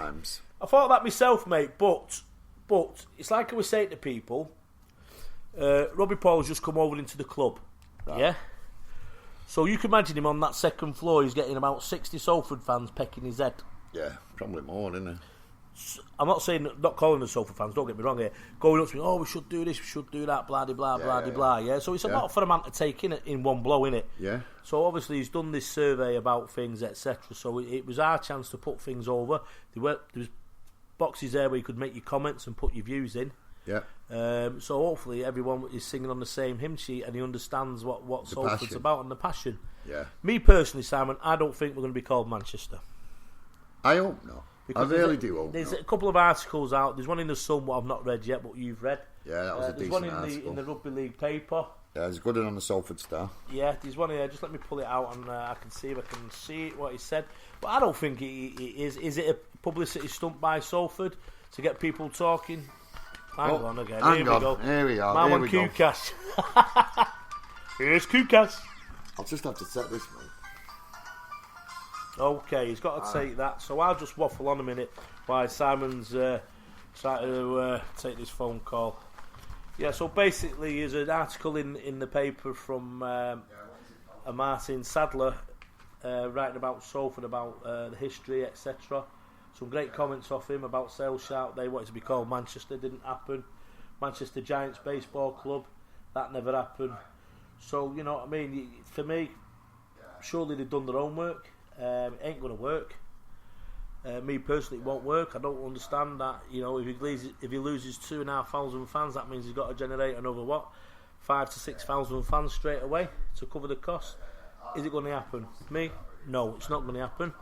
times. I thought that myself, mate, but it's like I was saying to people, Robbie Paul's just come over into the club, right. Yeah? So you can imagine him on that second floor, he's getting about 60 Salford fans pecking his head. Yeah, probably more, isn't it? I'm not calling them Salford fans, don't get me wrong here, going up to me, oh, we should do this, we should do that, blah, blah, blah, blah, yeah? So it's a lot for a man to take in one blow, innit? Yeah. So obviously he's done this survey about things, etc. So it was our chance to put things over. There was boxes there where you could make your comments and put your views in. Yeah. So hopefully everyone is singing on the same hymn sheet and he understands what Salford's about and the passion. Yeah. Me personally, Simon, I don't think we're going to be called Manchester. I hope not. Because I really do hope there's not. a couple of articles out. There's one in the Sun, what I've not read yet, but you've read. Yeah, that was a decent article. There's one in the Rugby League paper. Yeah, it's good on the Salford Star. Yeah, there's one here. Just let me pull it out and I can see if I can see what he said. But I don't think it is. Is it a publicity stunt by Salford to get people talking? Hang on again. Here we go. Here we are. Man on Kukas. Here's Kukas. I'll just have to set this one. Okay, he's got to take that. So I'll just waffle on a minute while Simon's trying to take this phone call. Yeah, so basically there's an article in the paper from a Martin Sadler writing about Salford, about the history, etc. Some great comments off him about Sale Sharp. They wanted to be called Manchester, didn't happen. Manchester Giants Baseball Club, that never happened. So, you know what I mean? For me, surely they've done their own work. It ain't going to work. Me personally, it won't work. I don't understand that. You know, if he loses 2,500 fans, that means he's got to generate another 5,000 to 6,000 fans straight away to cover the cost. Is it going to happen? Me, no, it's not going to happen.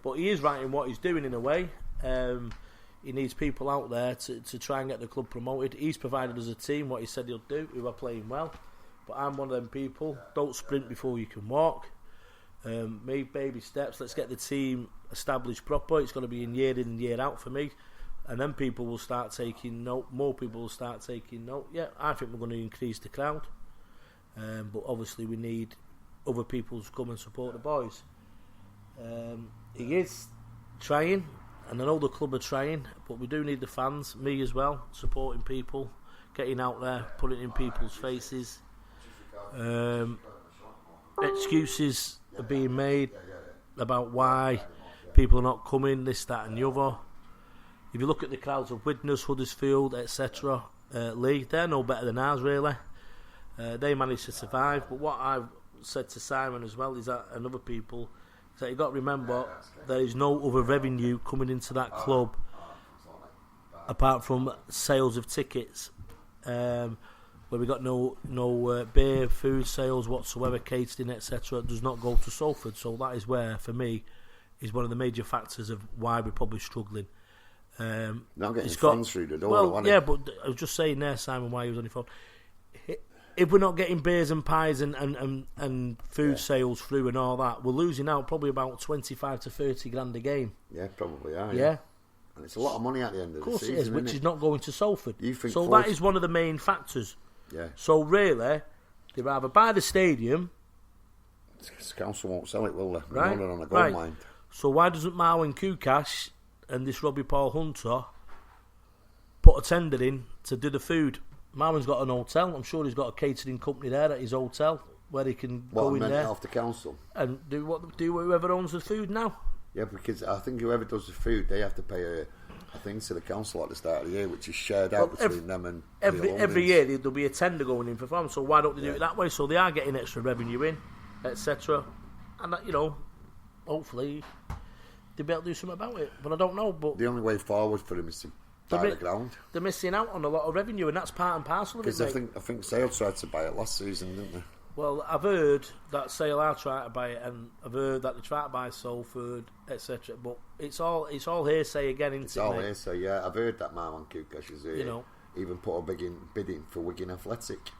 But he is right in what he's doing in a way. He needs people out there to try and get the club promoted. He's provided us a team what he said he'll do. We are playing well, but I'm one of them people. Don't sprint before you can walk. Make baby steps. Let's get the team established proper. It's going to be in and year out for me, and then people will start taking note. More people will start taking note. Yeah, I think we're going to increase the crowd, but obviously we need other people to come and support the boys. He is trying, and I know the club are trying, but we do need the fans, me as well, supporting people, getting out there, putting it in people's faces. Excuses are being made about why people are not coming, this, that and the other. If you look at the crowds of Widnes, Huddersfield, etc., Lee, they're no better than ours really. They managed to survive, but what I've said to Simon as well is that, and other people, is that you've got to remember there is no other revenue coming into that club apart from sales of tickets, where we got no beer, food sales whatsoever, catering, etc. does not go to Salford. So that is where, for me, is one of the major factors of why we're probably struggling. Not getting fans through the door. Well, yeah, but I was just saying there, Simon, why he was on your phone. If we're not getting beers and pies and food sales through and all that, we're losing out probably about 25 to 30 grand a game. Yeah, probably are. Yeah. And it's a lot of money at the end of the season. Of course it is, which is not going to Salford. So that is one of the main factors. Yeah. So really, they'd rather buy the stadium. The council won't sell it, will they? Right. On a gold mine. So why doesn't Marwin Kukash and this Robbie Paul Hunter put a tender in to do the food? Marwin's got an hotel. I'm sure he's got a catering company there at his hotel where he can go in there. Off the council? And do whoever owns the food now. Yeah, because I think whoever does the food, they have to pay a thing to the council at the start of the year, which is shared out between them and every year there'll be a tender going in for farm. So why don't they do it that way? So they are getting extra revenue in, etc. And that, hopefully they'll be able to do something about it. But I don't know. But the only way forward for them is to buy the ground. They're missing out on a lot of revenue, and that's part and parcel of it. Because I think Sale tried to buy it last season, didn't they? Well, I've heard that Sale are trying to buy it, and I've heard that they try to buy Salford, etc. But it's all hearsay again, isn't it? It's all hearsay, yeah. I've heard that Marwan Kukash has even put a bid in for Wigan Athletic.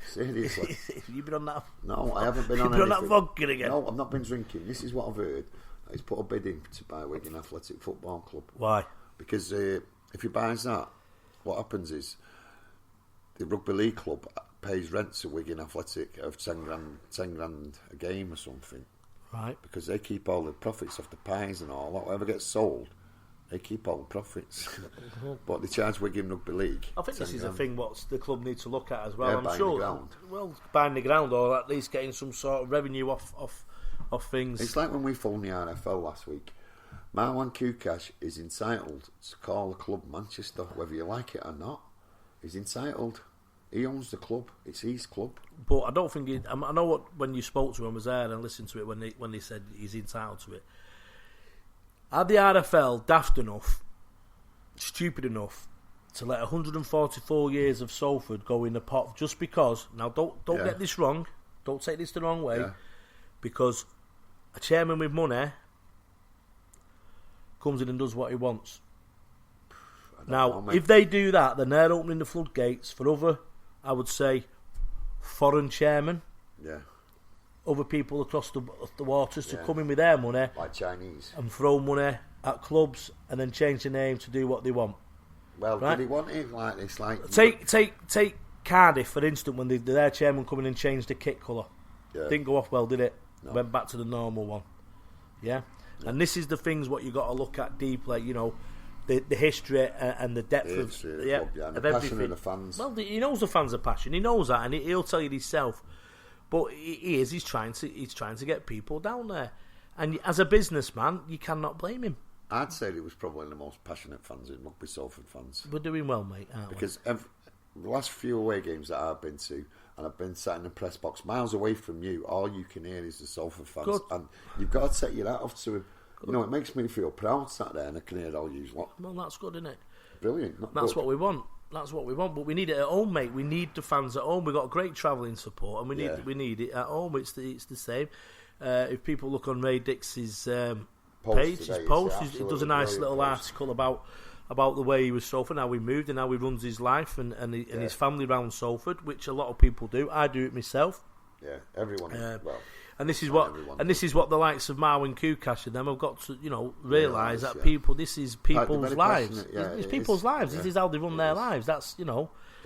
Seriously. You've been on that? No, I haven't been on anything. You've been on that vodka again? No, I've not been drinking. This is what I've heard. He's put a bid in to buy Wigan Athletic Football Club. Why? Because if he buys that, what happens is the Rugby League club pays rent to Wigan Athletic of 10 grand a game or something. Right. Because they keep all the profits off the pies and all. Whatever gets sold, they keep all the profits. But they charge Wigan Rugby League. I think this is a thing what the club needs to look at as well. Yeah, I'm buying sure. the ground. Well, buying the ground, or at least getting some sort of revenue off things. It's like when we phoned the RFL last week. Marwan Kukash is entitled to call the club Manchester, whether you like it or not. He's entitled. He owns the club. It's his club. But I don't think I know what when you spoke to him, I was there and listened to it when they said he's entitled to it. Are the RFL daft enough, stupid enough, to let 144 years of Salford go in the pot just because? Now, don't get this wrong. Don't take this the wrong way. Yeah. Because a chairman with money comes in and does what he wants. Now, if they do that, then they're opening the floodgates for other, I would say, foreign chairmen. Yeah. Other people across the waters to come in with their money, like Chinese, and throw money at clubs and then change the name to do what they want. Well, right? did he want it like this? Like take Cardiff for instance, when their chairman come in and changed the kit colour. Yeah. Didn't go off well, did it? No. Went back to the normal one. Yeah, and this is the things what you got to look at deeply. You know, the history and the depth of club, and of the passion everything. of the fans. Well, he knows the fans are passion. He knows that, and he'll tell you himself. But he's trying to get people down there, and as a businessman, you cannot blame him. I'd say he was probably the most passionate fans in rugby, Salford fans. We're doing well, mate, aren't because the last few away games that I've been to, and I've been sat in the press box miles away from you, all you can hear is the Salford fans. Good. And you've got to take your hat off to him. Good. You know, it makes me feel proud sat there and I can hear all you lot. Well, that's good, isn't it? Brilliant. That's what we want. That's what we want. But we need it at home, mate. We need the fans at home. We've got great travelling support, and we need it at home. It's the same. If people look on Ray Dix's page, his post, he does a nice little article about the way he was Salford, how he moved, and how he runs his life and his family around Salford, which a lot of people do. I do it myself. Yeah, everyone. And this is what the likes of Marwan Kukash and them have got to realise that people. This is people's lives. It's people's lives. This is how they run their lives. That's It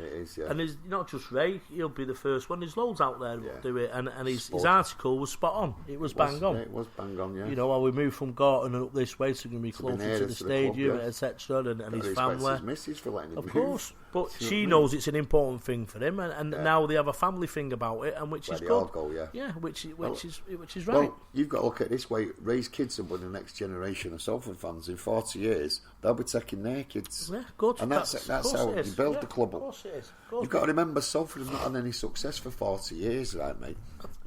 is. Yeah. And it's not just Ray. He'll be the first one. There's loads out there that do it. And his article was spot on. It was bang on. Yeah, it was bang on. Yeah. You know, while we moved from Gorton and up this way, so we're going to be closer to the stadium, etc. And his family. His missus for letting him of course, but she knows it's an important thing for him, and now they have a family thing about it, and which is good. All go, which is right. Well, you've got to look at it this way: raise kids and with the next generation of Salford fans in 40 years, they'll be taking their kids. Yeah, good. And that's how you build the club up. Of course it is. You've got to remember, Salford have not had any success for 40 years, right, mate?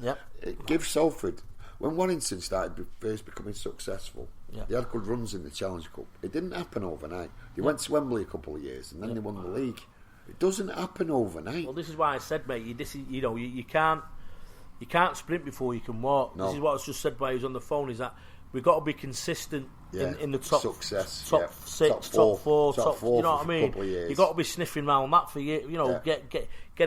Yep. It gives Salford. When Warrington started first becoming successful, they had good runs in the Challenge Cup. It didn't happen overnight. They went to Wembley a couple of years and then they won the league. It doesn't happen overnight. Well, this is why I said, mate, you can't sprint before you can walk. No. This is what I was just said while he was on the phone, is that we've got to be consistent in the top success, top six, top four, you know what I mean? You've got to be sniffing around that for get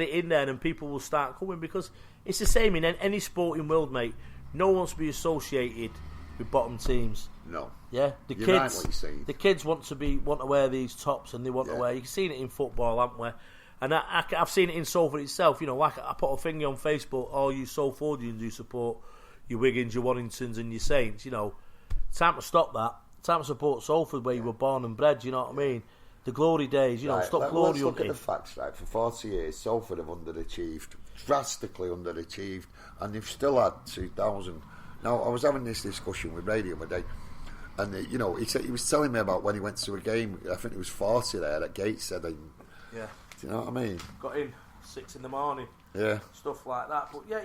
it in there and people will start coming, because it's the same in any sporting world, mate. No one wants to be associated with bottom teams. No. Yeah, the kids want to wear these tops, and they want to wear. You've seen it in football, haven't we? And I've seen it in Salford itself. You know, like I put a thing on Facebook. All you Salfordians who support your Wigans, your Warringtons, and your Saints. You know, time to stop that. Time to support Salford, where you were born and bred. You know what I mean? The glory days. You know, stop glory hunting. Let's look at the facts. Right, for 40 years, Salford have underachieved, drastically underachieved, and they've still had 2000. Now, I was having this discussion with Ray the other day, and he was telling me about when he went to a game. I think it was 40 there at Gateshead. Yeah. Do you know what I mean? Got in 6 a.m. Yeah. Stuff like that. But yeah,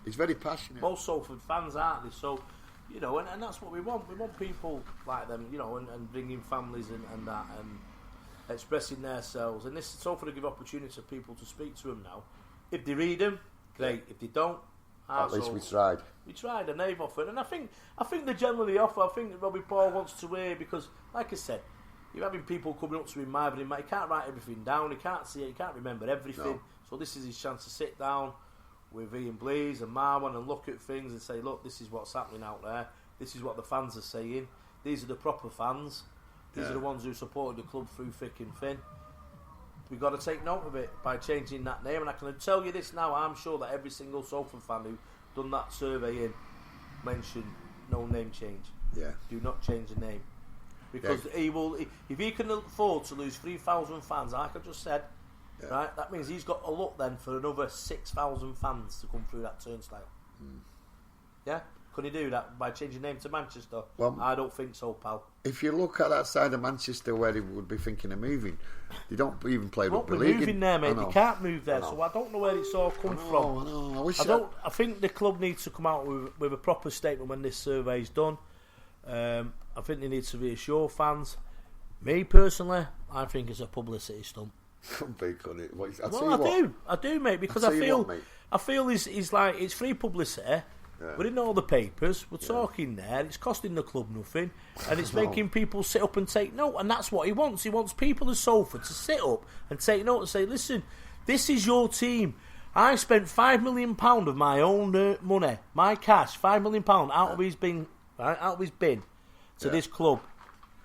he's very passionate. Most Salford fans, aren't they? So, and that's what we want. We want people like them, and bringing families and that, and expressing themselves. And this Salford will give opportunity to people to speak to them now. If they read them, great. If they don't, at least we tried. We tried, and they've offered. And I think they generally offer. I think that Robbie Paul wants to hear, because, like I said, you're having people coming up to him, he can't write everything down, he can't see it, he can't remember everything. No. So this is his chance to sit down with Ian Blease and Marwan and look at things and say, look, this is what's happening out there, this is what the fans are saying, these are the proper fans, these are the ones who supported the club through thick and thin. We've got to take note of it by changing that name, and I can tell you this now, I'm sure that every single Salford fan who done that survey in mention no name change. Yeah. Do not change the name. Because he will, if he can afford to lose 3,000 fans, like I just said, right, that means he's got to look then for another 6,000 fans to come through that turnstile. Yeah? Could he do that by changing name to Manchester? Well, I don't think so, pal. If you look at that side of Manchester where he would be thinking of moving, they don't even play rugby league. Moving there, mate. They can't move there, so I don't know where it's all come from. I think the club needs to come out with a proper statement when this survey's done. I think they need to reassure fans. Me personally, I think it's a publicity stunt. I do, mate, because I feel he's like, it's free publicity. Yeah. We're in all the papers. We're talking there. It's costing the club nothing, and it's making people sit up and take note. And that's what he wants. He wants people at Salford to sit up and take note and say, "Listen, this is your team. I spent £5 million of my own money, my cash, £5 million out of his bin, to this club,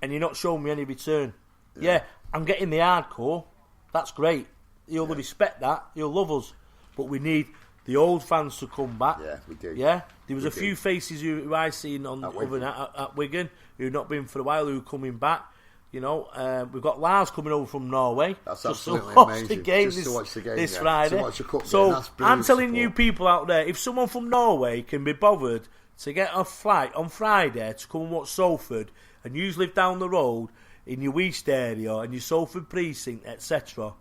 and you're not showing me any return. Yeah, I'm getting the hardcore. That's great. He'll respect that. He'll love us, but we need the old fans to come back. Yeah, we do. Yeah, there was a few faces who I seen at Wigan who've not been for a while who are coming back. You know, we've got Lars coming over from Norway. That's absolutely amazing. Just to watch the game this Friday. So I'm telling you people out there, if someone from Norway can be bothered to get a flight on Friday to come and watch Salford, and you live down the road in your East area and your Salford precinct, etc.,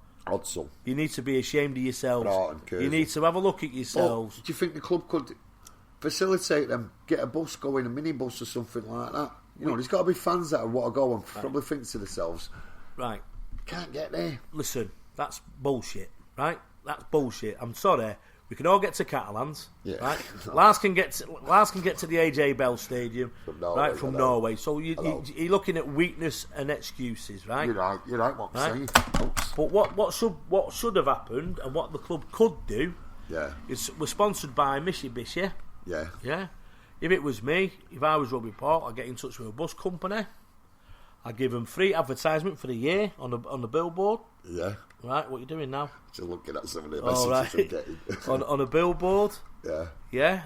you need to be ashamed of yourselves. You need to have a look at yourselves. Do you think the club could facilitate them, get a bus going, a minibus or something like that? You know, there's got to be fans that want to go and probably think to themselves, right, can't get there. Listen, that's bullshit, right? That's bullshit. I'm sorry. We can all get to Catalans, right? Lars can get to the AJ Bell Stadium, from Norway. So you're looking at weakness and excuses, right? You're right. What I'm saying. But what should have happened, and what the club could do, is we're sponsored by Mitsubishi. Yeah. If it was me, if I was Rugby Port, I'd get in touch with a bus company. I'd give them free advertisement for the year on the billboard. Yeah. Right, what are you doing now? Just looking at some of the messages I'm getting. on a billboard. Yeah. Yeah.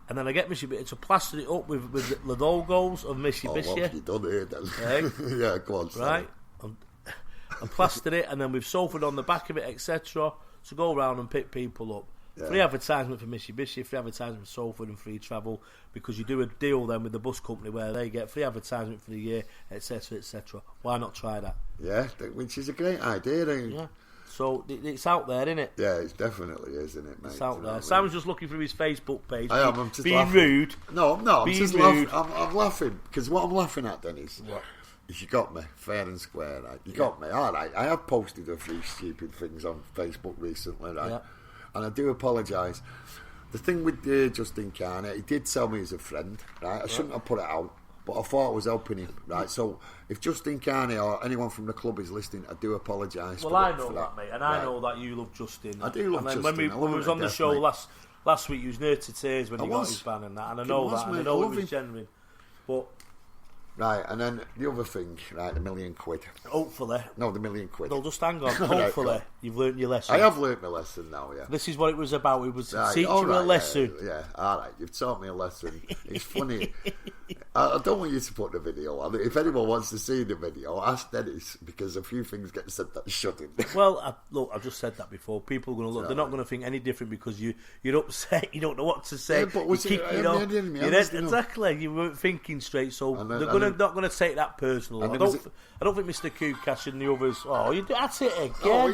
And then I get Mitsubishi to plaster it up with the logos of Mitsubishi. What have you done here then? Yeah, go on. Right. And plastered it, and then we've Salford on the back of it, etc. to go around and pick people up. Yeah. Free advertisement for Mitsubishi, free advertisement for Salford, and free travel, because you do a deal then with the bus company where they get free advertisement for the year, etc., etc. Why not try that? Yeah, which is a great idea. Yeah. So it's out there, isn't it? Yeah, it definitely is, isn't it, mate? It's out there. Simon's just looking through his Facebook page. I am. I'm just being laughing. Rude. No, I'm just laughing. I'm laughing because what I'm laughing at, Dennis, is you got me fair and square, right? You got me. All right. I have posted a few stupid things on Facebook recently, right? Yeah. And I do apologise. The thing with Justin Carney, he did tell me he's a friend, right? I shouldn't have put it out, but I thought I was helping him, right? So if Justin Carney or anyone from the club is listening, I do apologise. Well, I know that, mate, and I know that you love Justin. I do love Justin. When we was on the show last week, he was near to tears when he got his ban and that, and I know that, and I know it was genuine. But right, and then the other thing, right, the £1 million. Hopefully. No, the £1 million. No, just hang on. Hopefully, you've learnt your lesson. I have learnt my lesson now, yeah. This is what it was about. It was to teach you a lesson. Yeah, all right, you've taught me a lesson. It's funny. I don't want you to put the video on. If anyone wants to see the video, ask Dennis, because a few things get said that shouldn't. Well, I've just said that before. People are going to look. They're not going to think any different because you're upset. You don't know what to say. Yeah, but exactly. You weren't thinking straight, so they're not going to take that personal. I don't think Mr. Kukash and the others. Oh, you at it again? Oh,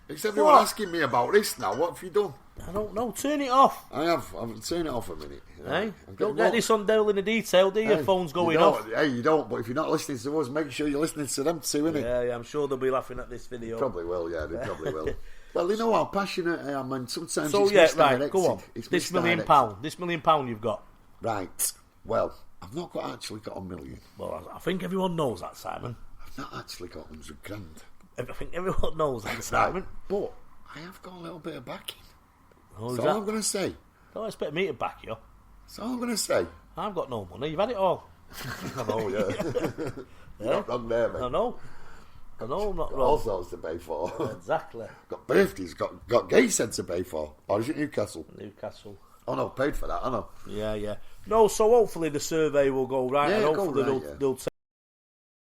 it's everyone asking me about this now. What have you done? I don't know. Turn it off. I have. I've turned it off a minute. Hey, don't get this on Dale in the detail, do you? Your phone's going off. Hey, you don't. But if you're not listening to us, make sure you're listening to them too, innit? Yeah, I'm sure they'll be laughing at this video. They probably will. Yeah, they probably will. Well, you know how passionate I am, and sometimes so it's right. Go on. This £1 million. This £1 million you've got. Right. Well, I've not actually got $1 million. Well, I think everyone knows that, Simon. I've not actually got 100 grand. I think everyone knows that, Simon. But I have got a little bit of backing. That's all I'm going to say. Don't expect me to back you. That's all I'm going to say. I've got no money. You've had it all. I know, yeah. You're not wrong there, mate. I know, I'm not wrong. All sorts to pay for. Exactly. Got birthdays, got Gateshead to pay for. Or is it Newcastle? Newcastle. Oh no, paid for that, I know. Yeah. No, so hopefully the survey will go right, Yeah, and go hopefully right, they'll take